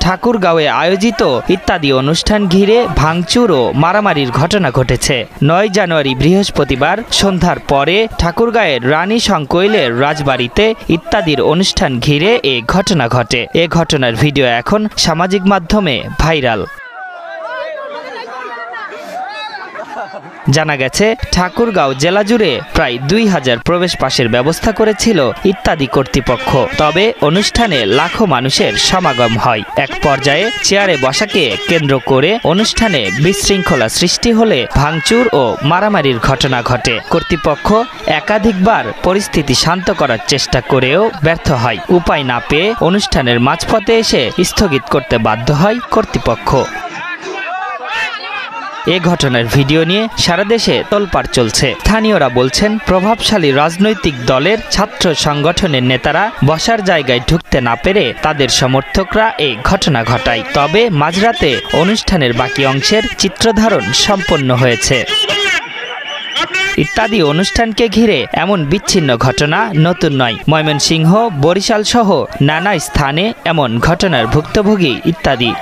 ঠাকুরগাঁওয়ে আয়োজিত ইত্যাদি অনুষ্ঠান ঘিরে ভাঙচুর ও মারামারির ঘটনা ঘটেছে। 9 জানুয়ারি বৃহস্পতিবার সন্ধ্যার পরে ঠাকুরগাঁয়ের রানী সংকৈলের রাজবাড়িতে ইত্যাদির অনুষ্ঠান ঘিরে এ ঘটনা ঘটে। এ ঘটনার ভিডিও এখন সামাজিক মাধ্যমে ভাইরাল। জানা গেছে, ঠাকুরগাঁও জেলা জুড়ে প্রায় 2000 প্রবেশ পাসের ব্যবস্থা করেছিল ইত্যাদি কর্তৃপক্ষ। তবে অনুষ্ঠানে লাখো মানুষের সমাগম হয়। এক পর্যায়ে চেয়ারে বসাকে কেন্দ্র করে অনুষ্ঠানে বিশৃঙ্খলা সৃষ্টি হলে ভাঙচুর ও মারামারির ঘটনা ঘটে। কর্তৃপক্ষ একাধিকবার পরিস্থিতি শান্ত করার চেষ্টা করেও ব্যর্থ হয়। উপায় না পেয়ে অনুষ্ঠানের মাঝপথে এসে স্থগিত করতে বাধ্য হয় কর্তৃপক্ষ। এ ঘটনার ভিডিও নিয়ে সারা দেশে তোলপাড় চলছে। স্থানীয়রা বলছেন, প্রভাবশালী রাজনৈতিক দলের ছাত্র সংগঠনের নেতারা বসার জায়গায় ঢুকতে না পেরে তাদের সমর্থকরা এই ঘটনা ঘটায়। তবে মাঝরাতে অনুষ্ঠানের বাকি অংশের চিত্রধারণ সম্পন্ন হয়েছে। ইত্যাদি অনুষ্ঠানকে ঘিরে এমন বিচ্ছিন্ন ঘটনা নতুন নয়। ময়মনসিংহ, বরিশাল সহ নানা স্থানে এমন ঘটনার ভুক্তভোগী ইত্যাদি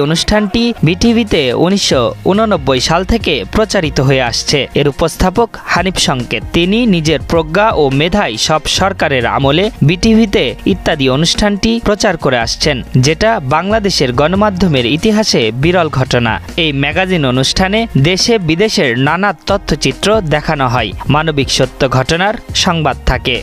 অনুষ্ঠানটি বিটিভিতে 1989 সাল থেকে প্রচারিত হয়ে আসছে। এর উপস্থাপক হানিফ সংকেত। তিনি নিজের প্রজ্ঞা ও মেধায় সব সরকারের আমলে বিটিভিতে ইত্যাদি অনুষ্ঠানটি প্রচার করে আসছেন, যেটা বাংলাদেশের গণমাধ্যমের ইতিহাসে বিরল ঘটনা। এই ম্যাগাজিন অনুষ্ঠানে দেশে বিদেশের নানা তথ্যচিত্র দেখানো হয়। মানবিক সত্য ঘটনার সংবাদ থাকে।